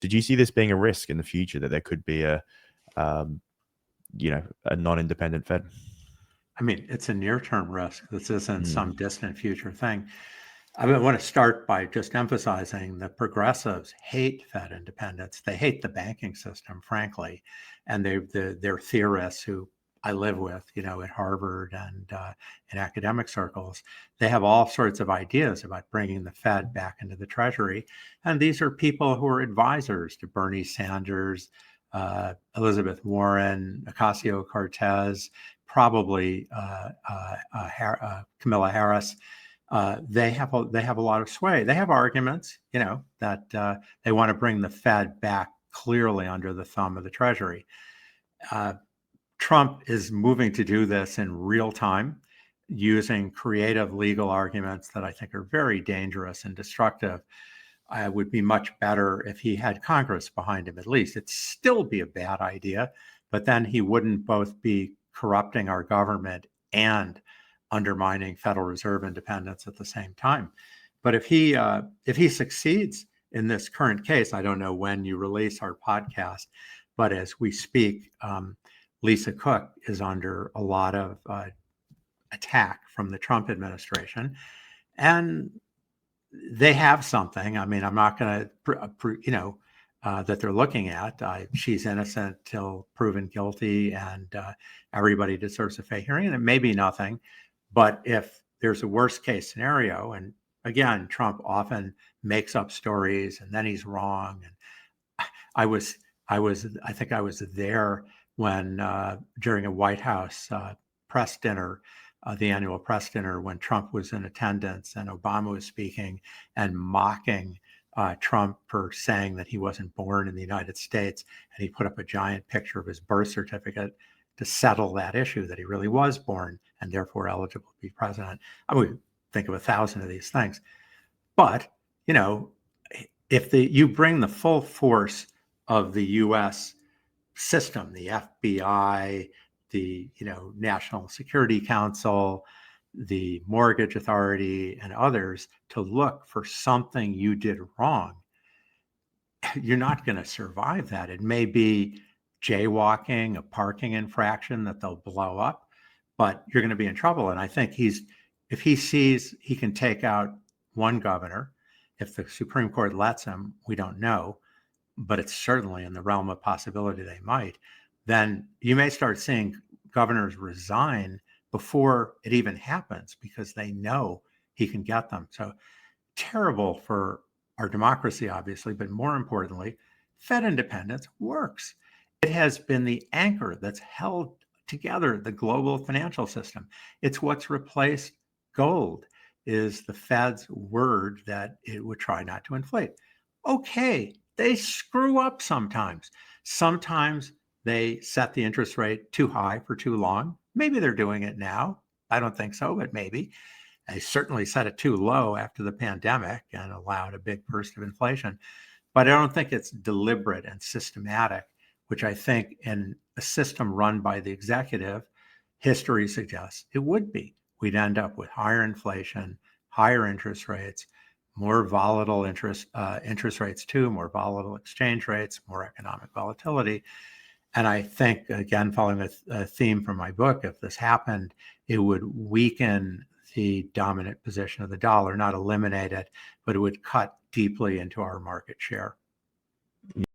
Did you see this being a risk in the future, that there could be a non-independent Fed? I mean, it's a near-term risk. This isn't some distant future thing. I want to start by just emphasizing that progressives hate Fed independence. They hate the banking system, frankly, and they're theorists who I live with, at Harvard and in academic circles. They have all sorts of ideas about bringing the Fed back into the Treasury, and these are people who are advisors to Bernie Sanders, Elizabeth Warren, Ocasio-Cortez, probably Kamala Harris. They have a lot of sway. They have arguments, that they want to bring the Fed back clearly under the thumb of the Treasury. Trump is moving to do this in real time, using creative legal arguments that I think are very dangerous and destructive. It would be much better if he had Congress behind him, at least. It'd still be a bad idea, but then he wouldn't both be corrupting our government and undermining Federal Reserve independence at the same time. But if he succeeds in this current case, I don't know when you release our podcast, but as we speak, Lisa Cook is under a lot of attack from the Trump administration, and they have something. I mean, I'm not going to, that they're looking at. She's innocent till proven guilty, and everybody deserves a fair hearing. And it may be nothing, but if there's a worst case scenario, and again, Trump often makes up stories and then he's wrong. And I think I was there when during a White House press dinner, the annual press dinner, when Trump was in attendance and Obama was speaking and mocking Trump for saying that he wasn't born in the United States, and he put up a giant picture of his birth certificate to settle that issue, that he really was born and therefore eligible to be president. I would think of 1,000 of these things. But, if you bring the full force of the U.S. system, the FBI, the National Security Council, the Mortgage Authority, and others to look for something you did wrong, you're not going to survive that. It may be jaywalking, a parking infraction that they'll blow up, but you're going to be in trouble. And I think if he sees he can take out one governor, if the Supreme Court lets him, we don't know, but it's certainly in the realm of possibility they might, then you may start seeing governors resign before it even happens because they know he can get them. So terrible for our democracy, obviously, but more importantly, Fed independence works. It has been the anchor that's held together the global financial system. It's what's replaced gold, is the Fed's word that it would try not to inflate. Okay, they screw up sometimes. Sometimes they set the interest rate too high for too long. Maybe they're doing it now. I don't think so, but maybe. They certainly set it too low after the pandemic and allowed a big burst of inflation. But I don't think it's deliberate and systematic, which I think in a system run by the executive, history suggests it would be. We'd end up with higher inflation, higher interest rates, more volatile interest rates too, more volatile exchange rates, more economic volatility. And I think, again, following a theme from my book, if this happened, it would weaken the dominant position of the dollar, not eliminate it, but it would cut deeply into our market share.